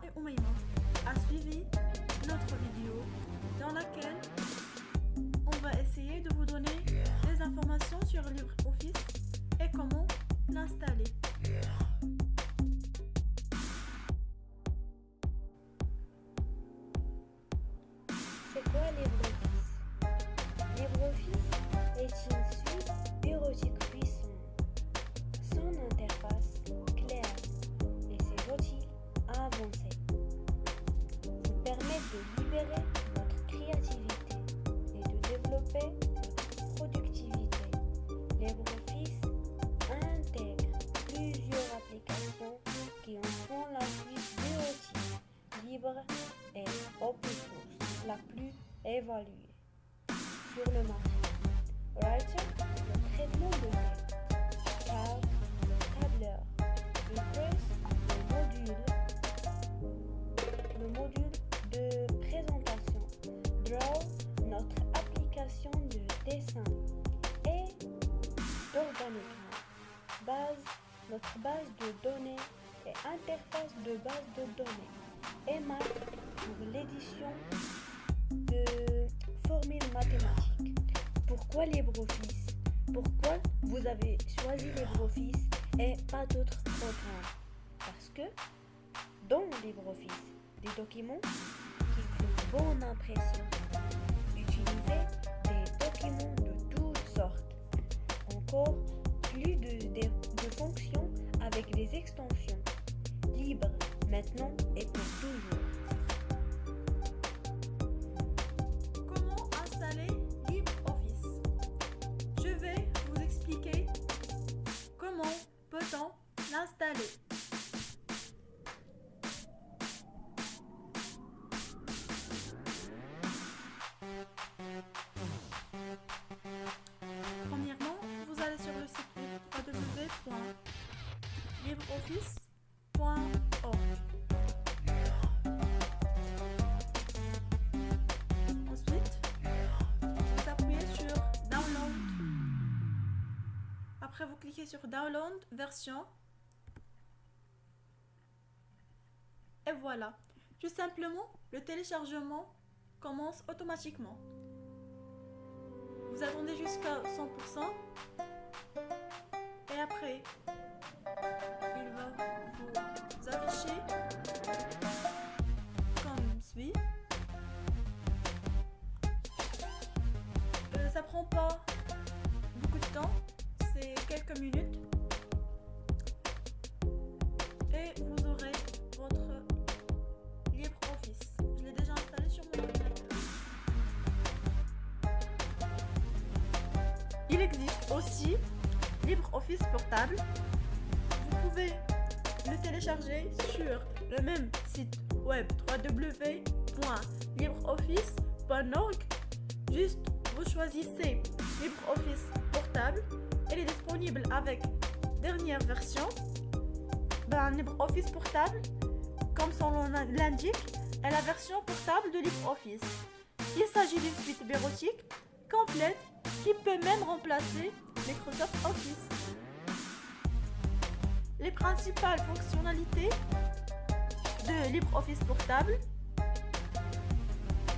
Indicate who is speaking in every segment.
Speaker 1: et Oumaima a suivi notre vidéo dans laquelle on va essayer de vous donner des informations sur LibreOffice et comment l'installer.
Speaker 2: C'est quoi LibreOffice? LibreOffice est une suite bureautique puissante. Son interface claire et ses outils avancés permettent de libérer votre créativité et de développer votre productivité. LibreOffice intègre plusieurs applications qui en font la suite bureautique libre et open source la plus évaluée sur le marché. Writer, le traitement de texte. Calc, le tableur. Impress, le module de présentation. Draw, notre application de dessin. Et d'organigramme. Base, notre base de données et interface de base de données. Et Math pour l'édition de formules mathématiques. Pourquoi LibreOffice? Pourquoi vous avez choisi LibreOffice et pas d'autres programmes? Parce que dans LibreOffice, des documents qui font bonne impression. Utilisez des documents de toutes sortes. Encore plus de fonctions avec des extensions. Libre, maintenant et pour toujours.
Speaker 1: Comment installer LibreOffice? Je vais vous expliquer comment peut-on l'installer. Premièrement, vous allez sur le site www.libreoffice.org. Ensuite, vous appuyez sur Download. Après, vous cliquez sur Download version. Et voilà. Tout simplement, le téléchargement commence automatiquement. Vous attendez jusqu'à 100%. Et après, il va vous afficher comme suit. Ça prend pas beaucoup de temps, c'est quelques minutes. Et vous aurez votre LibreOffice. Je l'ai déjà installé sur mon ordinateur. Il existe aussi LibreOffice portable. Vous pouvez le télécharger sur le même site web www.libreoffice.org. Juste vous choisissez LibreOffice portable. Elle est disponible avec dernière version. LibreOffice portable, comme son nom l'indique, est la version portable de LibreOffice. Il s'agit d'une suite bureautique complète qui peut même remplacer Microsoft Office. Les principales fonctionnalités de LibreOffice portable.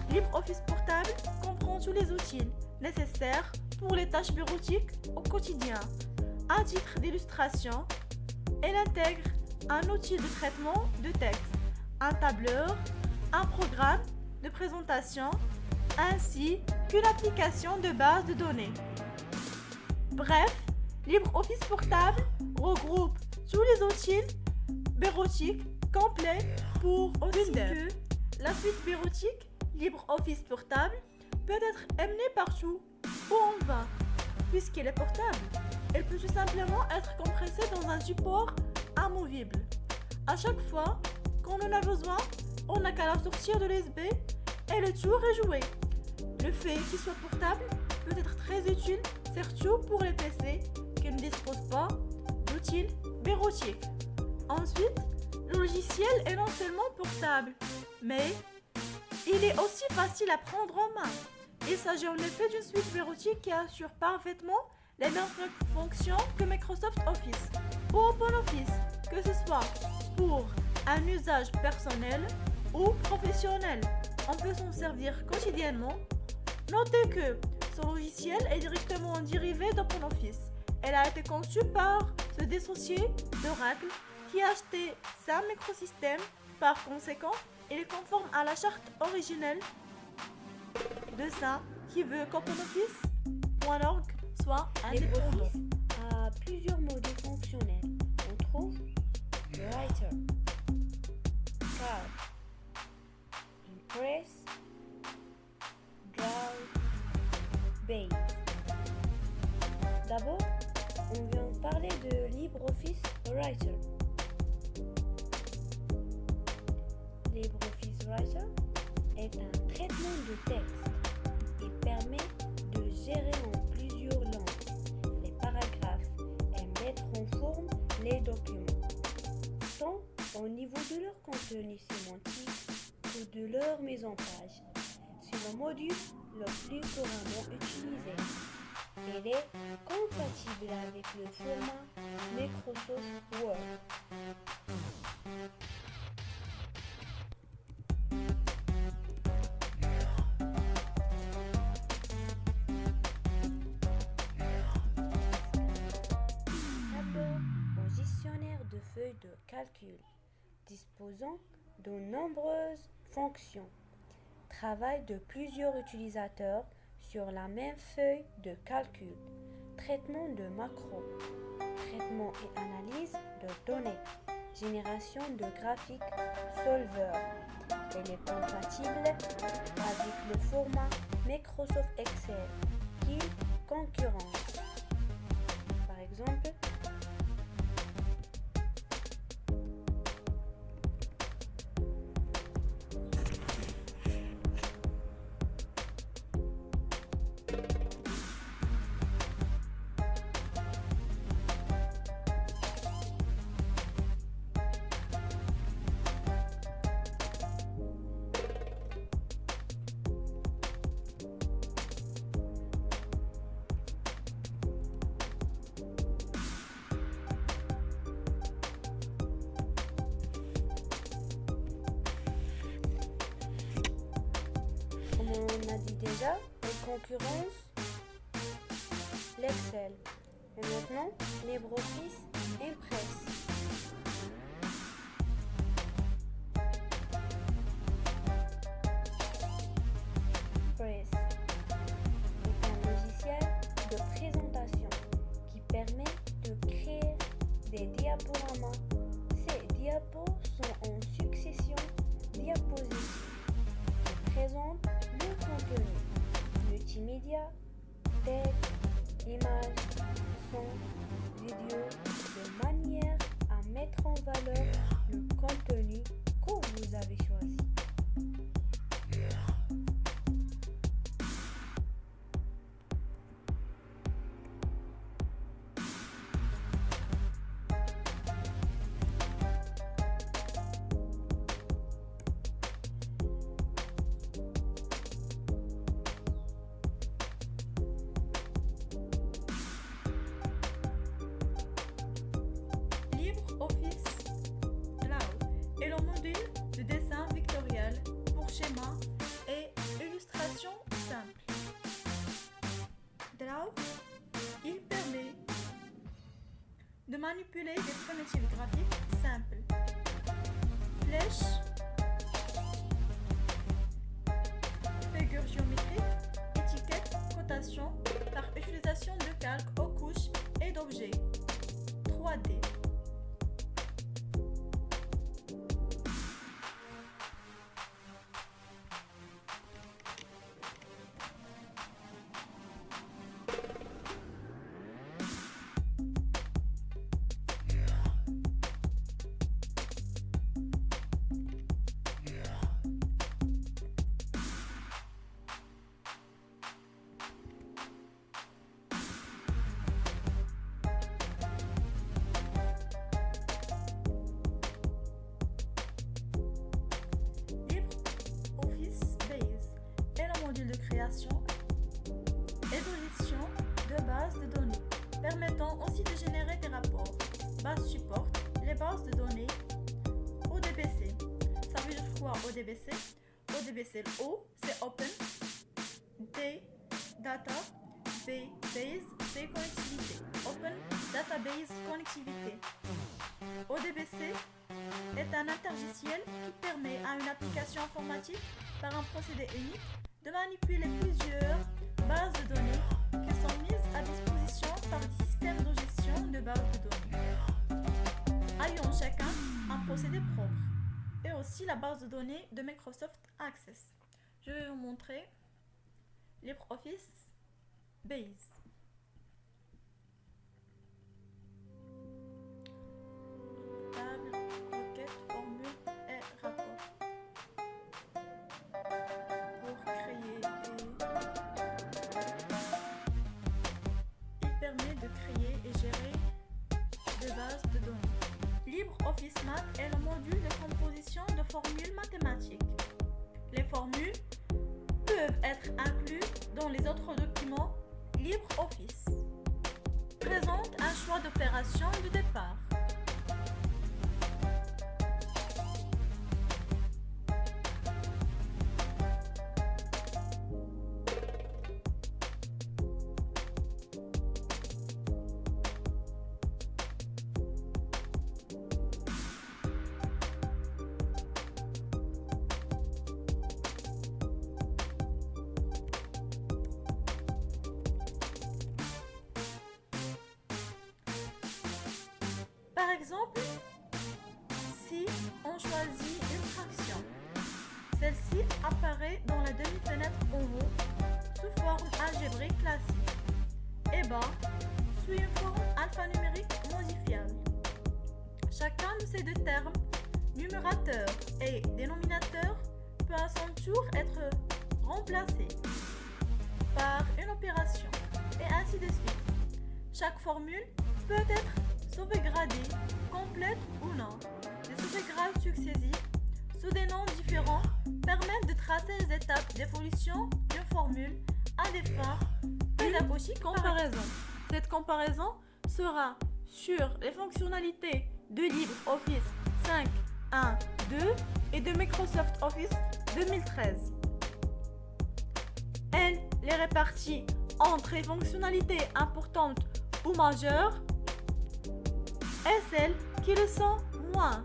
Speaker 1: LibreOffice portable comprend tous les outils nécessaires pour les tâches bureautiques au quotidien. À titre d'illustration, elle intègre un outil de traitement de texte, un tableur, un programme de présentation, ainsi qu'une application de base de données. Bref, LibreOffice portable regroupe tous les outils bureautiques complets pour aussi que la suite bureautique LibreOffice portable peut être emmenée partout où on va. Puisqu'elle est portable, elle peut tout simplement être compressée dans un support amovible. À chaque fois qu'on en a besoin, on n'a qu'à la sortir de l'USB et le tour est joué. Le fait qu'il soit portable peut être très utile, surtout pour les PC qui ne disposent pas d'outils bureautiques. Ensuite, le logiciel est non seulement portable, mais il est aussi facile à prendre en main. Il s'agit en effet d'une suite bureautique qui assure parfaitement les mêmes fonctions que Microsoft Office ou OpenOffice, que ce soit pour un usage personnel ou professionnel. On peut s'en servir quotidiennement. Notez que ce logiciel est directement dérivé d'OpenOffice. Elle a été conçue par se dissocier d'Oracle qui a acheté sa microsystème. Par conséquent, il est conforme à la charte originelle de ça qui veut qu'OpenOffice.org soit indépendant.
Speaker 2: LibreOffice a plusieurs modules fonctionnels. On trouve Writer, Card, Impress, Draw, Base. D'abord, on vient parler de LibreOffice Writer. LibreOffice Writer est un traitement de texte. Il permet de gérer en plusieurs langues les paragraphes et mettre en forme les documents, tant au niveau de leur contenu sémantique que de leur mise en page. C'est le module le plus couramment utilisé. Il est compatible avec le format Microsoft Word. D'abord, un gestionnaire de feuilles de calcul disposant de nombreuses fonctions. Travail de plusieurs utilisateurs sur la même feuille de calcul. Traitement de macros. Traitement et analyse de données. Génération de graphiques Solver. Elle est compatible avec le format Microsoft Excel qu'il concurrence. Par exemple, comme on a dit déjà, elle concurrence l'Excel. Et maintenant, LibreOffice Impress. Impress est un logiciel de présentation qui permet de créer des diaporamas. Ces diapos sont en succession diapositives qui présentent le contenu multimédia, texte, images, son, vidéo, de manière à mettre en valeur le contenu que vous avez choisi.
Speaker 1: LibreOffice Cloud est le module de dessin vectoriel pour schéma et illustration simple. Draw, il permet de manipuler des primitives graphiques simples. Flèches, figures géométriques, étiquettes, cotations par utilisation de calques aux couches et d'objets. 3D. module de création et de gestion de bases de données, permettant aussi de générer des rapports. Base supporte les bases de données ODB fois ODBC. ODBC, le O, c'est Open. D, Data. B, Base, c'est connectivité. Open Database Connectivité. ODBC est un interlogiciel qui permet à une application informatique, par un procédé unique, de manipuler plusieurs bases de données qui sont mises à disposition par des systèmes de gestion de bases de données, ayant chacun un procédé propre, et aussi la base de données de Microsoft Access. Je vais vous montrer LibreOffice Base. Table, requête, formule et rapport. Pour créer il permet de créer et gérer des bases de données. LibreOffice Math est le module de composition de formules mathématiques. Les formules peuvent être incluses dans les autres documents LibreOffice. Présente un choix d'opération de départ. Par exemple, si on choisit une fraction, celle-ci apparaît dans la demi-fenêtre en haut sous forme algébrique classique et bas sous une forme alphanumérique modifiable. Chacun de ces deux termes, numérateur et dénominateur, peut à son tour être remplacé par une opération et ainsi de suite. Chaque formule peut être sauvegradée, complète ou non. Les sauvegardes successives sous des noms différents permettent de tracer les étapes d'évolution d'une formule à des fins pédagogiques. Comparaison. Cette comparaison sera sur les fonctionnalités de LibreOffice 5.1.2 et de Microsoft Office 2013. Elle les répartit entre les fonctionnalités importantes ou majeures et celles qui le sont moins.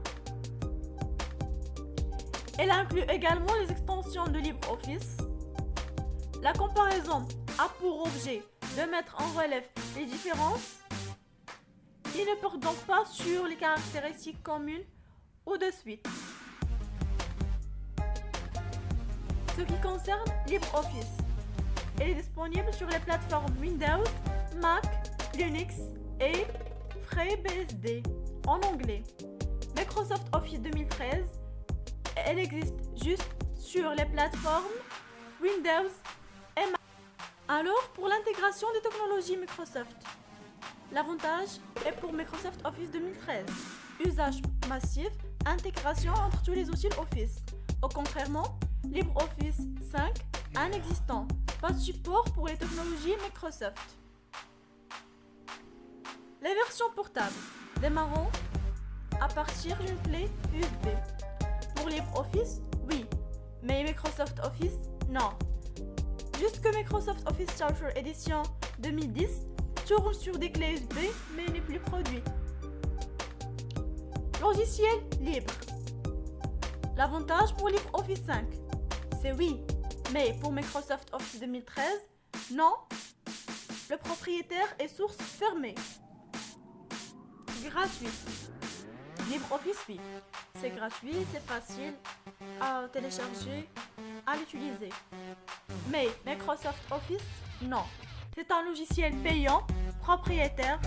Speaker 1: Elle inclut également les extensions de LibreOffice. La comparaison a pour objet de mettre en relief les différences. Il ne porte donc pas sur les caractéristiques communes ou de suite. Ce qui concerne LibreOffice, elle est disponible sur les plateformes Windows, Mac, Linux et FreeBSD en anglais. Microsoft Office 2013, elle existe juste sur les plateformes Windows et Mac. Alors, pour l'intégration des technologies Microsoft, l'avantage est pour Microsoft Office 2013, usage massif, intégration entre tous les outils Office. Au contrairement, LibreOffice 5 inexistant, pas de support pour les technologies Microsoft. Les versions portables démarrant à partir d'une clé USB. Pour LibreOffice, oui, mais Microsoft Office, non. Juste que Microsoft Office Charter Edition 2010 tourne sur des clés USB mais n'est plus produite. Logiciel libre. L'avantage pour LibreOffice 5, c'est oui, mais pour Microsoft Office 2013, non. Le propriétaire est source fermée. Gratuit. LibreOffice, oui. C'est gratuit, c'est facile à télécharger, à l'utiliser. Mais Microsoft Office, non. C'est un logiciel payant, propriétaire,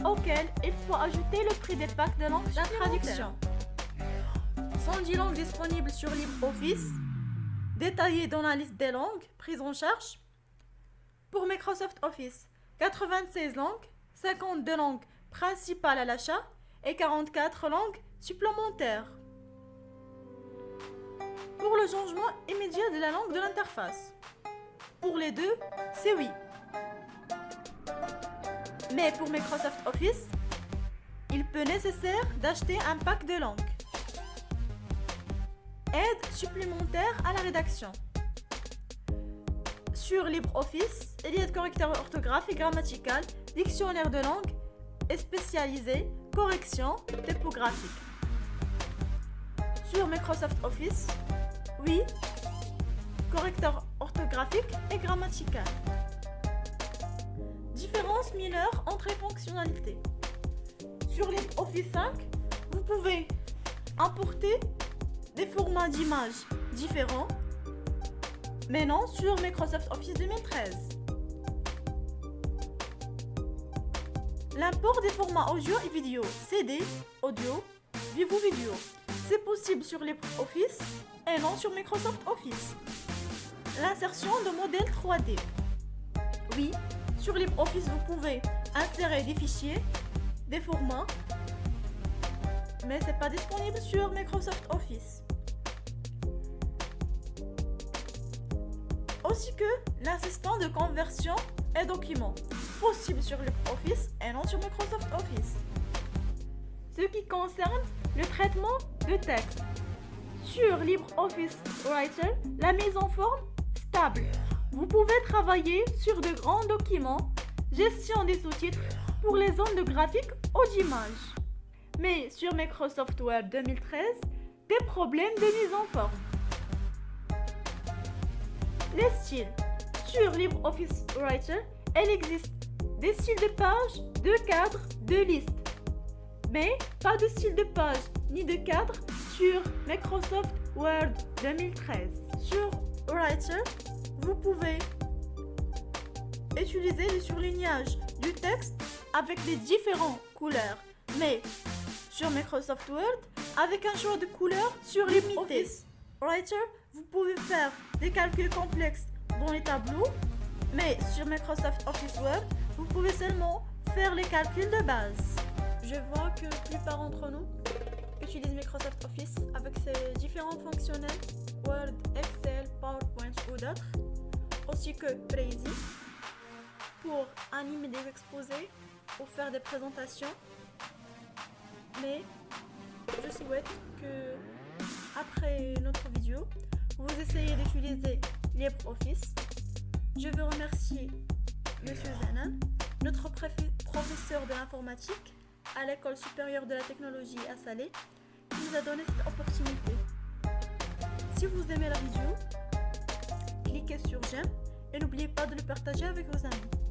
Speaker 1: auquel il faut ajouter le prix des packs de langue de traduction. 110 langues disponibles sur LibreOffice, détaillées dans la liste des langues prises en charge. Pour Microsoft Office, 96 langues, 52 langues principales à l'achat et 44 langues supplémentaires. Pour le changement immédiat de la langue de l'interface. Pour les deux, c'est oui. Mais pour Microsoft Office, il peut nécessaire d'acheter un pack de langues. aide supplémentaire à la rédaction. Sur LibreOffice, il y a de correcteur orthographique, grammatical, dictionnaire de langue et spécialisé, correction typographique. Sur Microsoft Office, oui, correcteur orthographique et grammatical. Différence mineure entre les fonctionnalités. Sur LibreOffice 5, vous pouvez importer des formats d'images différents, mais non sur Microsoft Office 2013. L'import des formats audio et vidéo, CD, audio, Vivo Video, c'est possible sur LibreOffice et non sur Microsoft Office. L'insertion de modèles 3D. Oui, sur LibreOffice, vous pouvez insérer des fichiers, des formats, mais ce n'est pas disponible sur Microsoft Office. Aussi que l'assistant de conversion et documents, possible sur LibreOffice et non sur Microsoft Office. Ce qui concerne le traitement de texte. Sur LibreOffice Writer, la mise en forme stable. Vous pouvez travailler sur de grands documents, gestion des sous-titres pour les zones de graphique ou d'image. Mais sur Microsoft Word 2013, des problèmes de mise en forme. Les styles. Sur LibreOffice Writer, il existe des styles de page, de cadre, de liste. Mais pas de style de page ni de cadre sur Microsoft Word 2013. Sur Writer, vous pouvez utiliser le surlignage du texte avec les différentes couleurs. Mais sur Microsoft Word, avec un choix de couleurs sur LibreOffice Writer, vous pouvez faire des calculs complexes dans les tableaux, mais sur Microsoft Office Word, vous pouvez seulement faire les calculs de base. Je vois que la plupart d'entre nous utilisent Microsoft Office avec ses différents fonctionnels, Word, Excel, PowerPoint ou d'autres, aussi que Prezi, pour animer des exposés ou faire des présentations. Mais je souhaite que, après notre vidéo, vous essayez d'utiliser LibreOffice. Je veux remercier M. Zanan, notre professeur de l'informatique à l'École supérieure de la technologie à Salé, qui nous a donné cette opportunité. Si vous aimez la vidéo, cliquez sur j'aime et n'oubliez pas de le partager avec vos amis.